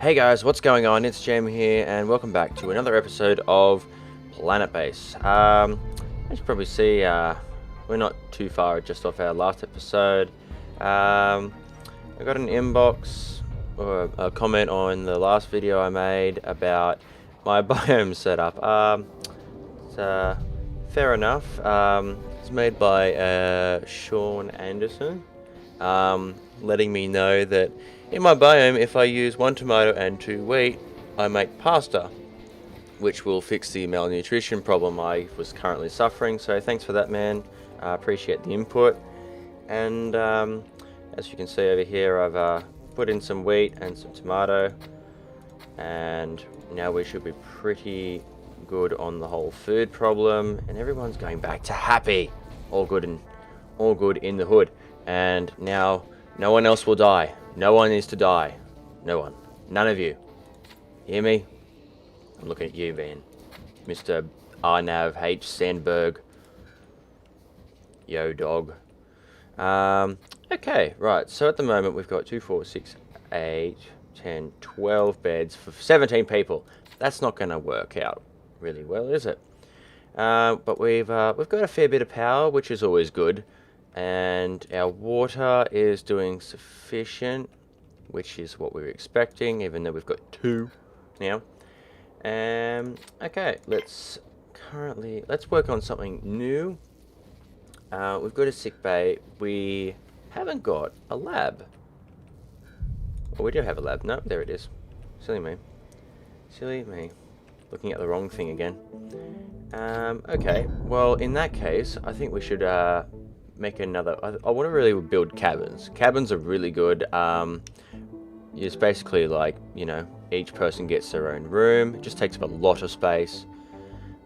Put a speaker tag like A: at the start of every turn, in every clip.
A: Hey guys, what's going on? It's Jem here, and welcome back to another episode of Planetbase. As you probably see, we're not too far just off our last episode. I got an inbox or a comment on the last video I made about my biome setup. Fair enough. It's made by Sean Anderson, letting me know that in my biome, if I use 1 tomato and 2 wheat, I make pasta, which will fix the malnutrition problem I was currently suffering. So thanks for that, man. I appreciate the input. And as you can see over here, I've put in some wheat and some tomato, and now we should be pretty good on the whole food problem, and everyone's going back to happy. All good in the hood. And now no one else will die. No one is to die. No one. None of you. Hear me? I'm looking at you, man. Mr. Arnav H. Sandberg. Yo, dog. Okay, right. So at the moment we've got 2, 4, 6, 8, 10, 12 beds for 17 people. That's not going to work out really well, is it? But we've got a fair bit of power, which is always good. And our water is doing sufficient, which is what we were expecting, even though we've got 2 now. Okay, let's work on something new. We've got a sick bay. We haven't got a lab. Well, we do have a lab. No, there it is. Silly me. Silly me. Looking at the wrong thing again. Okay, well, in that case, I think we should make another. I want to really build cabins. Cabins are really good. It's basically like, you know, each person gets their own room. It just takes up a lot of space,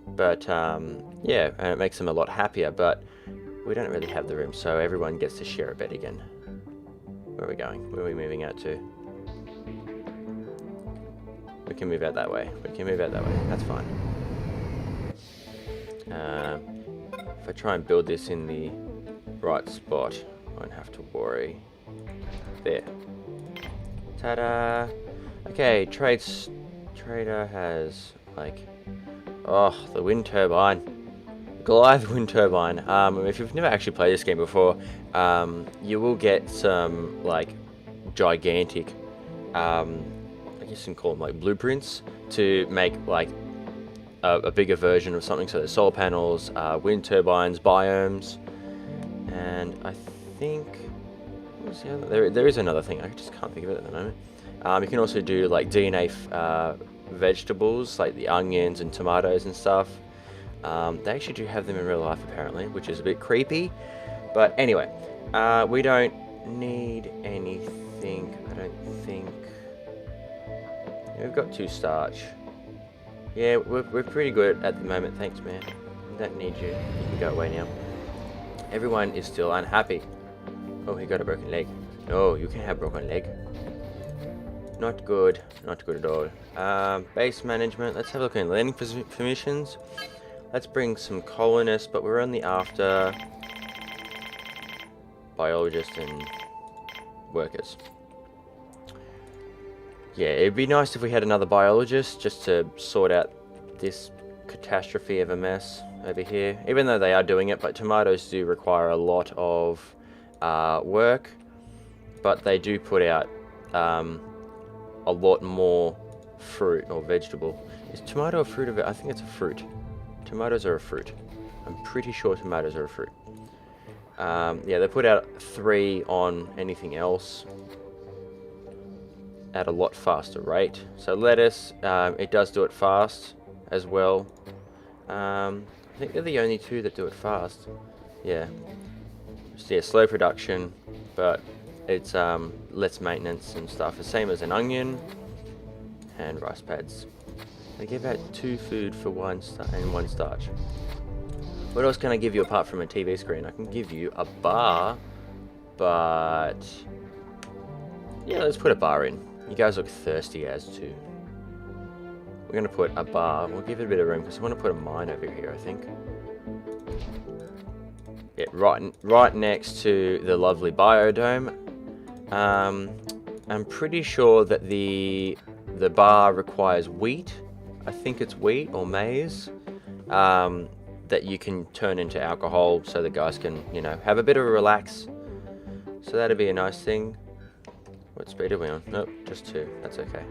A: but yeah, and it makes them a lot happier. But we don't really have the room, so everyone gets to share a bed again. Where are we going? Where are we moving out to? We can move out that way. That's fine. If I try and build this in the right spot, I won't have to worry. There. Ta-da! Okay, trader has, like, the wind turbine. Goliath wind turbine. If you've never actually played this game before, you will get some, like, gigantic, I guess you can call them, like, blueprints to make, like, a bigger version of something. So there's solar panels, wind turbines, biomes, and I think what's the other? There is another thing. I just can't think of it at the moment. You can also do like DNA vegetables, like the onions and tomatoes and stuff. They actually do have them in real life apparently, which is a bit creepy. But anyway, we don't need anything. I don't think. Yeah, we've got 2 starch. Yeah, we're pretty good at the moment. Thanks, man. We don't need you. You can go away now. Everyone is still unhappy. Oh, he got a broken leg. No, you can't have a broken leg. Not good. Not good at all. Base management. Let's have a look at landing permissions. Let's bring some colonists, but we're only after biologists and workers. Yeah, it'd be nice if we had another biologist just to sort out this catastrophe of a mess over here. Even though they are doing it, but tomatoes do require a lot of work. But they do put out a lot more fruit or vegetable. Is tomato a fruit? I think it's a fruit. Tomatoes are a fruit. I'm pretty sure tomatoes are a fruit. Yeah, they put out 3 on anything else at a lot faster rate. So lettuce, it does do it fast as well. I think they're the only 2 that do it fast. Yeah. So, yeah, slow production, but it's less maintenance and stuff. The same as an onion and rice pads. They give out 2 food for 1 starch. What else can I give you apart from a TV screen? I can give you a bar, but yeah, let's put a bar in. You guys look thirsty as too. We're going to put a bar. We'll give it a bit of room because we want to put a mine over here, I think. Yeah, right next to the lovely biodome. I'm pretty sure that the the bar requires wheat. I think it's wheat or maize. That you can turn into alcohol so the guys can, you know, have a bit of a relax. So that'd be a nice thing. What speed are we on? Nope, just 2. That's okay.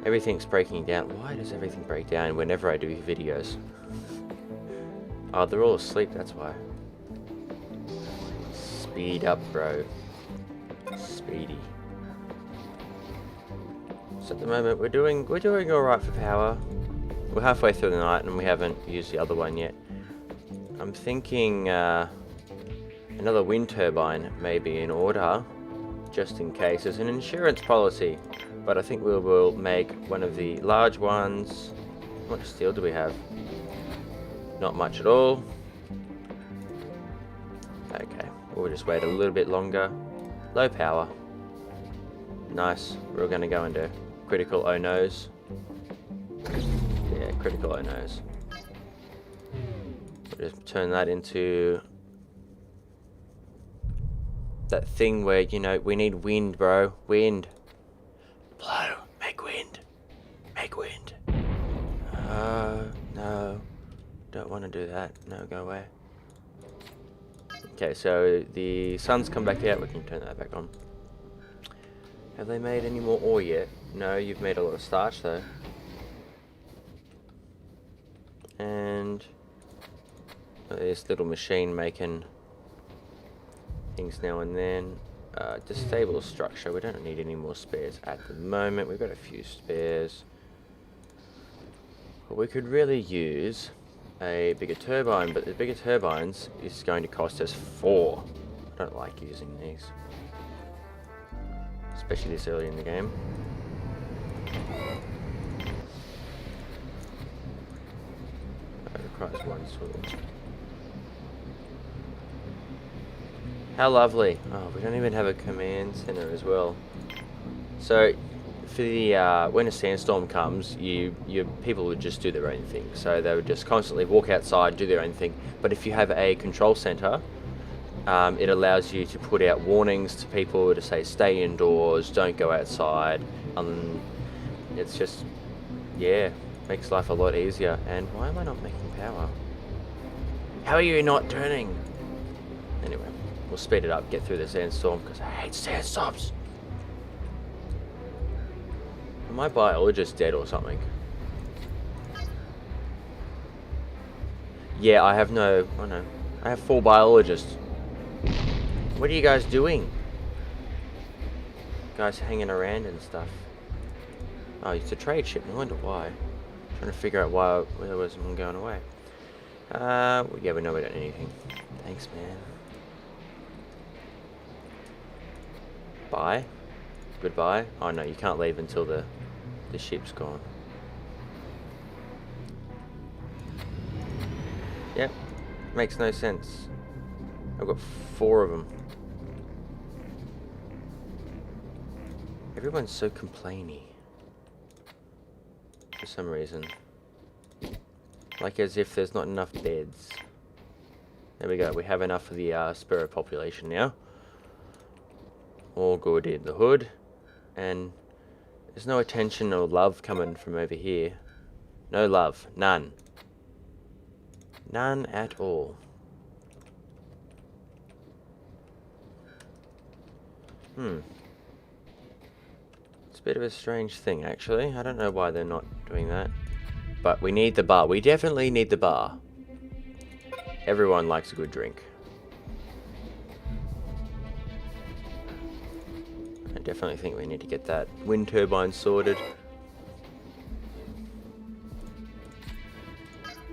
A: Everything's breaking down. Why does everything break down whenever I do videos? Oh, they're all asleep, that's why. Speed up, bro. Speedy. So at the moment we're doing alright for power. We're halfway through the night and we haven't used the other one yet. I'm thinking another wind turbine may be in order, just in case. As an insurance policy. But I think we will make one of the large ones. How much steel do we have? Not much at all. Okay, we'll just wait a little bit longer. Low power. Nice. We're going to go into critical oh no's. Yeah, critical oh no's. We'll just turn that into that thing where, you know, we need wind, bro. Wind. Blow. Make wind. Make wind. No. Don't want to do that. No, go away. Okay, so the sun's come back out. We can turn that back on. Have they made any more ore yet? No, you've made a lot of starch though. And this little machine making things now and then. Disable structure. We don't need any more spares at the moment. We've got a few spares. But we could really use a bigger turbine, but the bigger turbines is going to cost us 4. I don't like using these. Especially this early in the game. That requires 1 sword. How lovely. Oh, we don't even have a command center as well. So, for the when a sandstorm comes, your people would just do their own thing. So they would just constantly walk outside, do their own thing. But if you have a control center, it allows you to put out warnings to people to say stay indoors, don't go outside. It's just, yeah, makes life a lot easier. And why am I not making power? How are you not turning? Anyway. We'll speed it up, get through the sandstorm, because I hate sandstorms. Am my biologist dead or something? Yeah, I have no... Oh no. I have 4 biologists. What are you guys doing? Guys hanging around and stuff. Oh, it's a trade ship. I wonder why. Trying to figure out why there was one going away. Yeah, we know we don't need anything. Thanks, man. Bye. Goodbye. Oh no, you can't leave until the ship's gone. Yep. Makes no sense. I've got 4 of them. Everyone's so complainy. For some reason. Like as if there's not enough beds. There we go. We have enough for the sparrow population now. All good in the hood. And there's no attention or love coming from over here. No love. None. None at all. It's a bit of a strange thing, actually. I don't know why they're not doing that. But we need the bar. We definitely need the bar. Everyone likes a good drink. I definitely think we need to get that wind turbine sorted.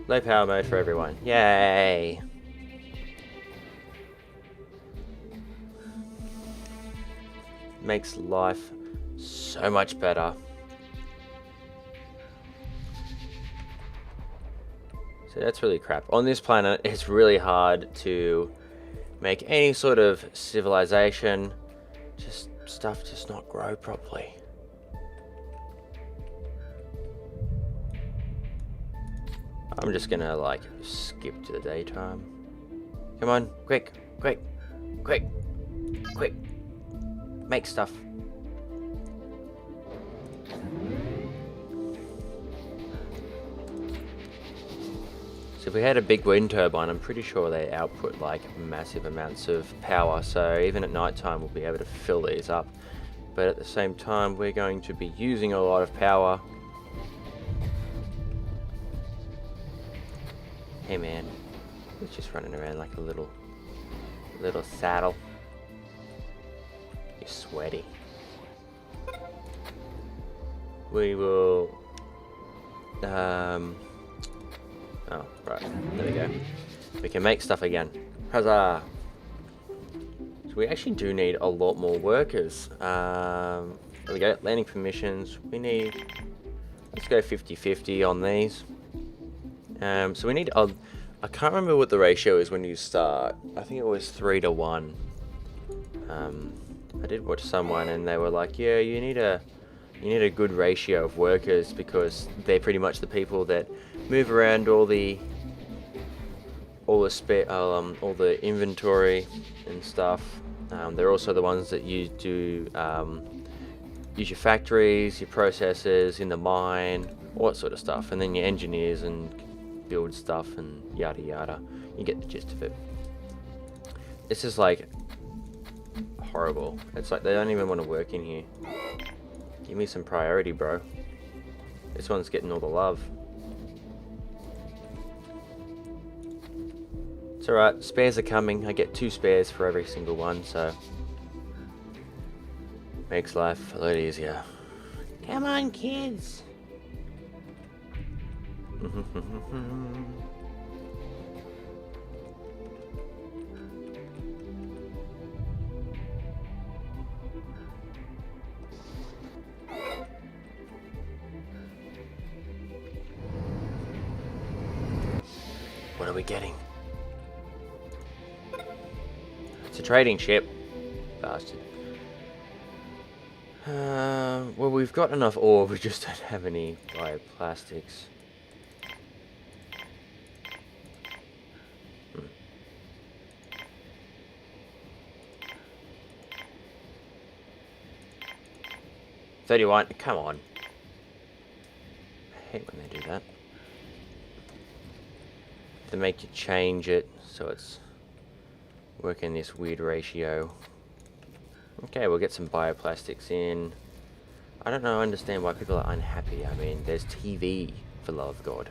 A: Low power mode for everyone. Yay! Makes life so much better. So that's really crap. On this planet, it's really hard to make any sort of civilization. Just stuff does not grow properly. I'm just gonna like skip to the daytime. Come on, quick, quick, quick, quick. Make stuff. So if we had a big wind turbine, I'm pretty sure they output like massive amounts of power. So even at night time, we'll be able to fill these up. But at the same time, we're going to be using a lot of power. Hey man, he's just running around like a little saddle. You're sweaty. We will, oh, right, there we go. We can make stuff again. Huzzah! So we actually do need a lot more workers. There we go, landing permissions. We need, let's go 50-50 on these. So we need, I can't remember what the ratio is when you start. I think it was 3-to-1. I did watch someone and they were like, yeah, you need a good ratio of workers because they're pretty much the people that move around all the inventory and stuff. They're also the ones that you do use your factories, your processes in the mine, all that sort of stuff, and then your engineers and build stuff and yada yada. You get the gist of it. This is like horrible. It's like they don't even want to work in here. Give me some priority, bro. This one's getting all the love. It's alright, spares are coming. I get 2 spares for every single one, so makes life a lot easier. Come on, kids. What are we getting? It's a trading ship. Bastard. Well, we've got enough ore, we just don't have any bioplastics. 31, come on. I hate when they do that. They make you change it so it's working this weird ratio. Okay, we'll get some bioplastics in. I don't know, understand why people are unhappy. I mean, there's TV, for love of God.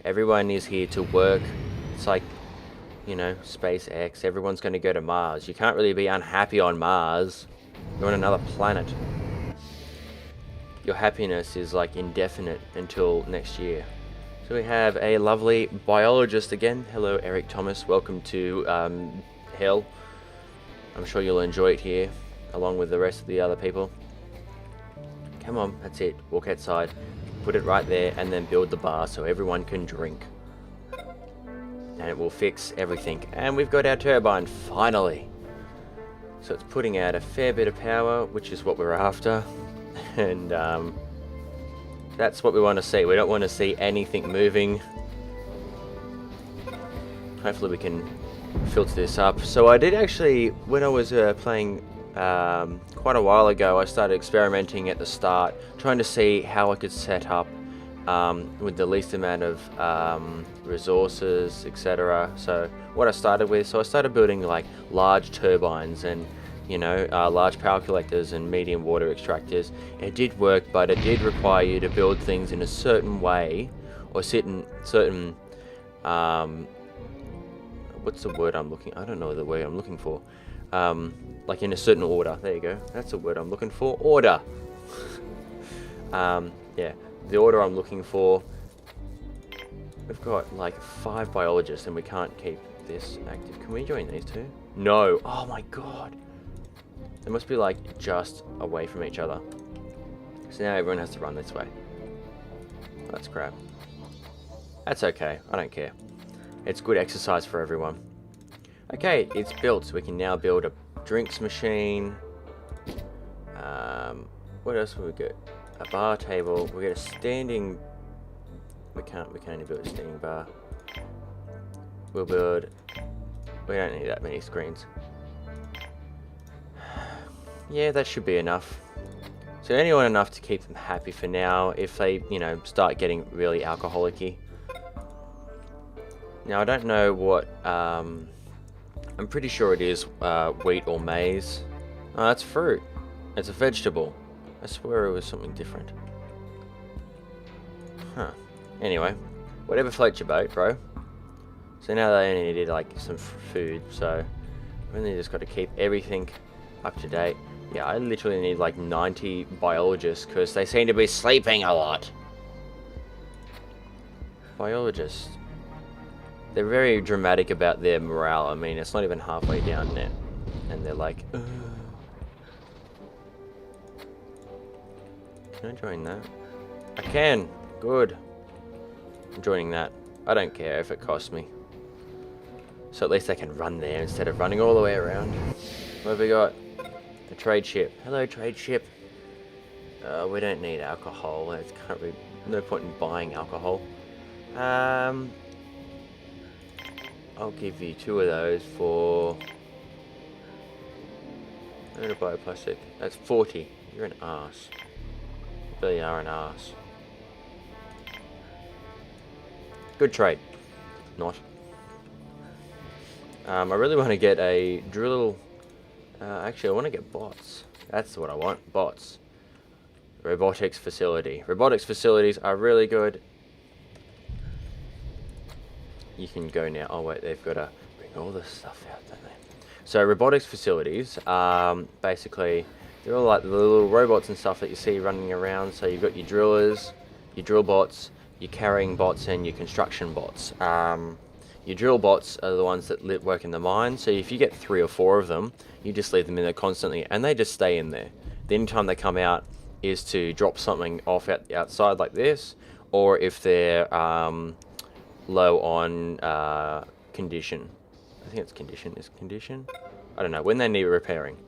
A: Everyone is here to work. It's like, you know, SpaceX. Everyone's going to go to Mars. You can't really be unhappy on Mars. You're on another planet. Your happiness is like indefinite until next year. So we have a lovely biologist again. Hello, Eric Thomas. Welcome to Hell. I'm sure you'll enjoy it here, along with the rest of the other people. Come on, that's it. Walk outside, put it right there, and then build the bar so everyone can drink. And it will fix everything. And we've got our turbine, finally. So it's putting out a fair bit of power, which is what we're after. And that's what we want to see. We don't want to see anything moving. Hopefully we can filter this up. So I did actually, when I was playing quite a while ago, I started experimenting at the start, trying to see how I could set up with the least amount of resources, etc. So what I started with, so I started building like large turbines and, you know, large power collectors and medium water extractors. It did work, but it did require you to build things in a certain way, or certain what's the word I'm looking, I don't know the word I'm looking for. Like in a certain order. There you go. That's the word I'm looking for. Order. Yeah, the order I'm looking for. We've got like 5 biologists and we can't keep this active. Can we join these two? No. Oh my god. They must be like just away from each other. So now everyone has to run this way. That's crap. That's okay. I don't care. It's good exercise for everyone. Okay, it's built. So we can now build a drinks machine. What else will we get? A bar table. We get a standing. We can't only build a standing bar. We'll build. We don't need that many screens. Yeah, that should be enough. So anyone enough to keep them happy for now. If they, you know, start getting really alcoholic-y, Now, I don't know what, I'm pretty sure it is wheat or maize. Oh, that's fruit. It's a vegetable. I swear it was something different. Huh. Anyway, whatever floats your boat, bro. So now they only needed like some food, so I've only just got to keep everything up to date. Yeah, I literally need like 90 biologists because they seem to be sleeping a lot. Biologists. They're very dramatic about their morale. I mean, it's not even halfway down there. And they're like, ugh. Can I join that? I can. Good. I'm joining that. I don't care if it costs me. So at least I can run there instead of running all the way around. What have we got? A trade ship. Hello, trade ship. We don't need alcohol. It's currently no point in buying alcohol. I'll give you 2 of those for... I'm gonna buy a plastic. That's 40. You're an arse. You really are an arse. Good trade. Not. I really want to get a drill. Actually, I want to get bots. That's what I want. Bots. Robotics facility. Robotics facilities are really good. You can go now. Oh wait, they've got to bring all this stuff out, don't they? So robotics facilities, basically, they're all like the little robots and stuff that you see running around. So you've got your drillers, your drill bots, your carrying bots, and your construction bots. Your drill bots are the ones that work in the mine. So if you get 3 or 4 of them, you just leave them in there constantly, and they just stay in there. The only time they come out is to drop something off at the outside like this, or if they're low on condition. I think it's condition. Is condition? I don't know. When they need repairing.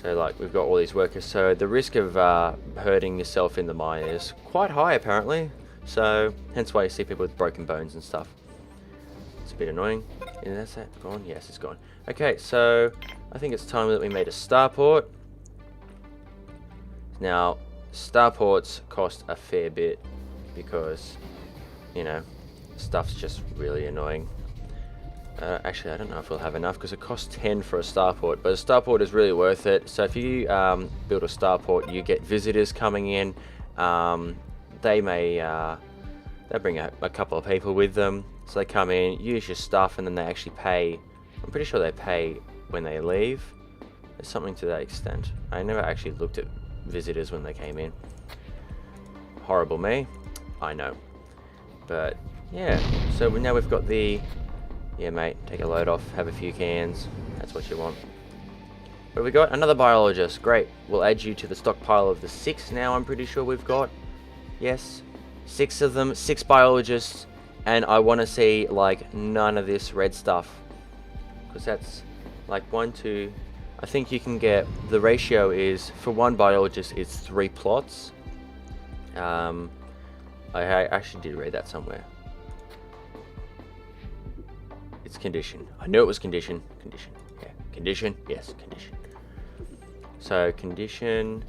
A: So like we've got all these workers. So the risk of hurting yourself in the mine is quite high apparently. So hence why you see people with broken bones and stuff. It's a bit annoying. And that's that gone? Yes, it's gone. Okay, so I think it's time that we made a starport. Now, starports cost a fair bit because, you know, stuff's just really annoying. Actually, I don't know if we'll have enough because it costs 10 for a starport, but a starport is really worth it. So if you build a starport, you get visitors coming in. They may they bring a couple of people with them, so they come in, use your stuff, and then they actually pay. I'm pretty sure they pay when they leave. There's something to that extent. I never actually looked at visitors when they came in. Horrible me, I know. But yeah, so now we've got the... Yeah, mate, take a load off, have a few cans. That's what you want. What have we got? Another biologist. Great. We'll add you to the stockpile of the 6 now, I'm pretty sure we've got. Yes. 6 of them, 6 biologists. And I want to see, like, none of this red stuff. Because that's, like, 1, 2... I think you can get... The ratio is, for 1 biologist, it's 3 plots. I actually did read that somewhere. It's condition. I knew it was condition. Condition. Yeah. Condition. Yes. Condition. So condition.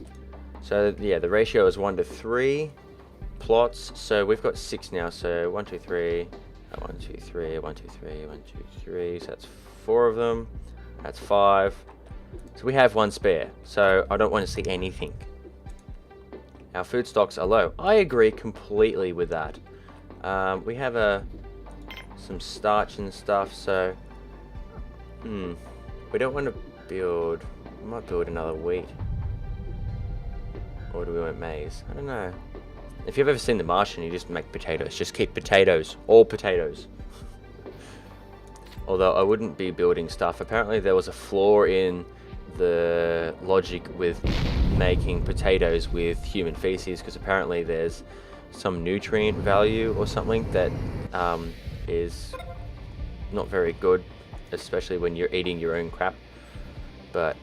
A: So yeah, the ratio is 1 to 3 plots. So we've got 6 now. So 1, 2, 3. 1, 2, 3. 1, 2, 3. 1, 2, 3. So that's 4 of them. That's 5. So we have 1 spare. So I don't want to see anything. Our food stocks are low. I agree completely with that. We have some starch and stuff, so we don't want to build. We might build another wheat, or do we want maize? I don't know. If you've ever seen The Martian, you just make potatoes. Just keep potatoes, all potatoes. Although I wouldn't be building stuff. Apparently there was a flaw in the logic with making potatoes with human feces, because apparently there's some nutrient value or something that is not very good, especially when you're eating your own crap. But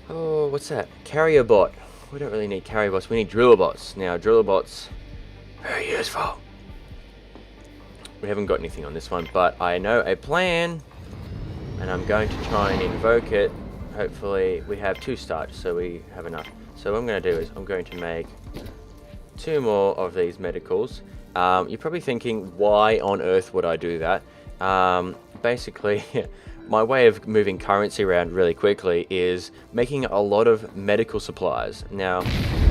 A: oh, what's that? Carrier bot. We don't really need carrier bots, we need driller bots. Now driller bots, very useful. We haven't got anything on this one, but I know a plan and I'm going to try and invoke it. Hopefully we have 2 starch, so we have enough. So what I'm going to do is I'm going to make 2 more of these medicals, You're probably thinking, why on earth would I do that? Basically, my way of moving currency around really quickly is making a lot of medical supplies. Now,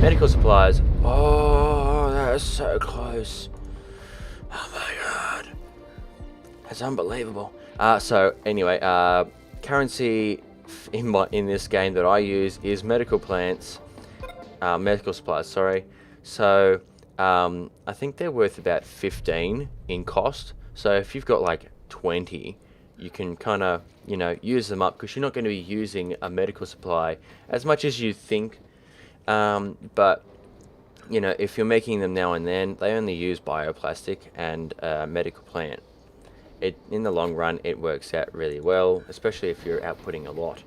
A: medical supplies, oh, that's so close. Oh my god. That's unbelievable. So anyway, currency in this game that I use is medical supplies, sorry. So I think they're worth about 15 in cost. So if you've got like 20, you can kind of, you know, use them up, because you're not going to be using a medical supply as much as you think. But you know, if you're making them now and then, they only use bioplastic and medical plant. In the long run, it works out really well, especially if you're outputting a lot.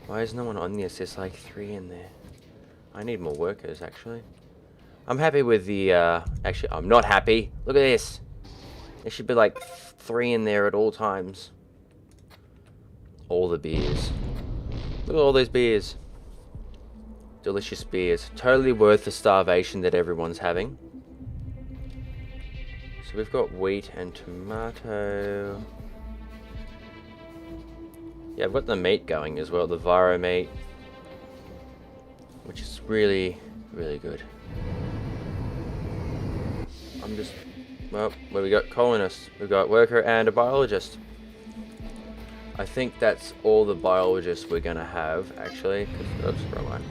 A: Why is no one on this? There's like 3 in there. I need more workers, actually. I'm happy with the, actually, I'm not happy. Look at this. There should be like 3 in there at all times. All the beers. Look at all those beers. Delicious beers. Totally worth the starvation that everyone's having. So we've got wheat and tomato. Yeah, I've got the meat going as well, the Viro meat, which is really, really good. Well, what we got? Colonists. We've got worker and a biologist. I think that's all the biologists we're gonna have, actually. Oops, wrong one.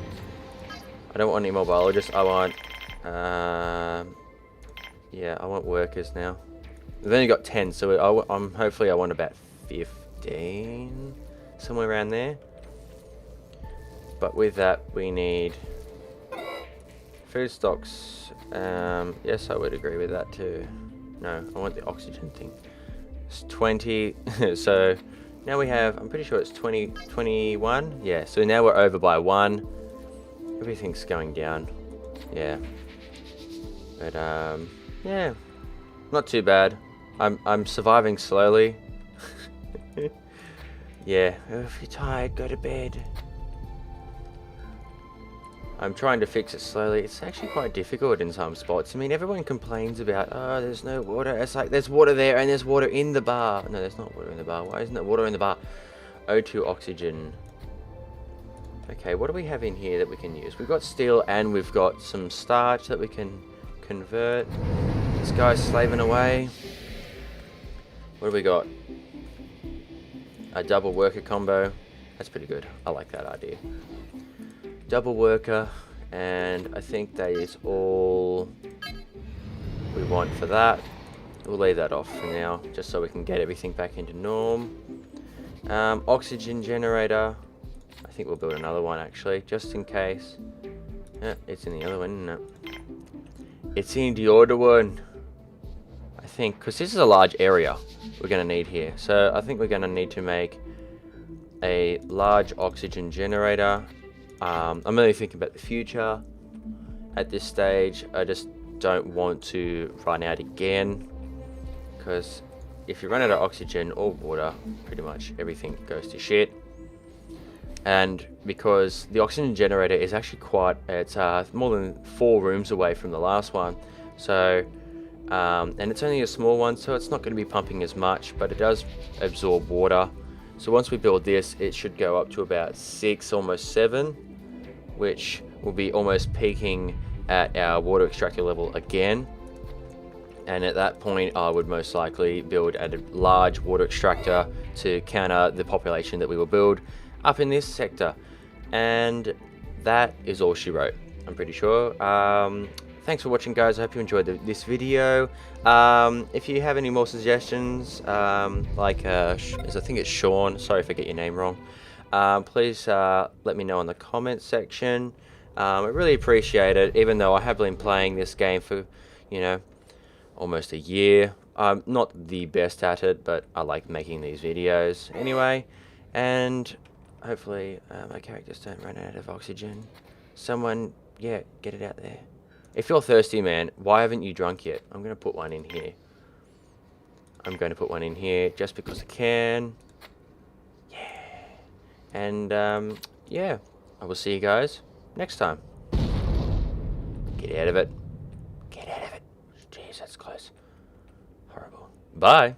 A: I don't want any more biologists. I want, yeah, I want workers now. We've only got 10, so hopefully I want about 15, somewhere around there. But with that, we need food stocks. Yes, I would agree with that too. No, I want the oxygen thing. It's 20. So now we have, I'm pretty sure it's 21. Yeah, so now we're over by 1. Everything's going down. Yeah. But yeah, not too bad. I'm surviving slowly. Yeah, if you're tired, go to bed. I'm trying to fix it slowly. It's actually quite difficult in some spots. I mean, everyone complains about, oh, there's no water. It's like, there's water there and there's water in the bar. No, there's not water in the bar. Why isn't there water in the bar? O2 oxygen. Okay, what do we have in here that we can use? We've got steel and we've got some starch that we can convert. This guy's slaving away. What do we got? A double worker combo. That's pretty good. I like that idea. Double worker, and I think that is all we want for that. We'll leave that off for now, just so we can get everything back into norm. Oxygen generator. I think we'll build another one actually, just in case. Yeah, it's in the other one, isn't it? It's in the other one. I think, because this is a large area we're going to need here. So I think we're going to need to make a large oxygen generator. I'm really thinking about the future at this stage. I just don't want to run out again, because if you run out of oxygen or water, pretty much everything goes to shit. And because the oxygen generator is actually it's more than 4 rooms away from the last one, so and it's only a small one, so it's not going to be pumping as much, but it does absorb water. So once we build this, it should go up to about 6, almost 7, which will be almost peaking at our water extractor level again. And at that point, I would most likely build a large water extractor to counter the population that we will build up in this sector. And that is all she wrote, I'm pretty sure. Thanks for watching, guys. I hope you enjoyed this video. If you have any more suggestions, like I think it's Sean, sorry if I get your name wrong, please let me know in the comments section. I really appreciate it, even though I have been playing this game for, you know, almost a year. I'm not the best at it, but I like making these videos anyway. And hopefully my characters don't run out of oxygen. Someone, yeah, get it out there. If you're thirsty, man, why haven't you drunk yet? I'm going to put one in here. I'm going to put one in here just because I can. Yeah. And, yeah, I will see you guys next time. Get out of it. close, that's close. Horrible. Bye.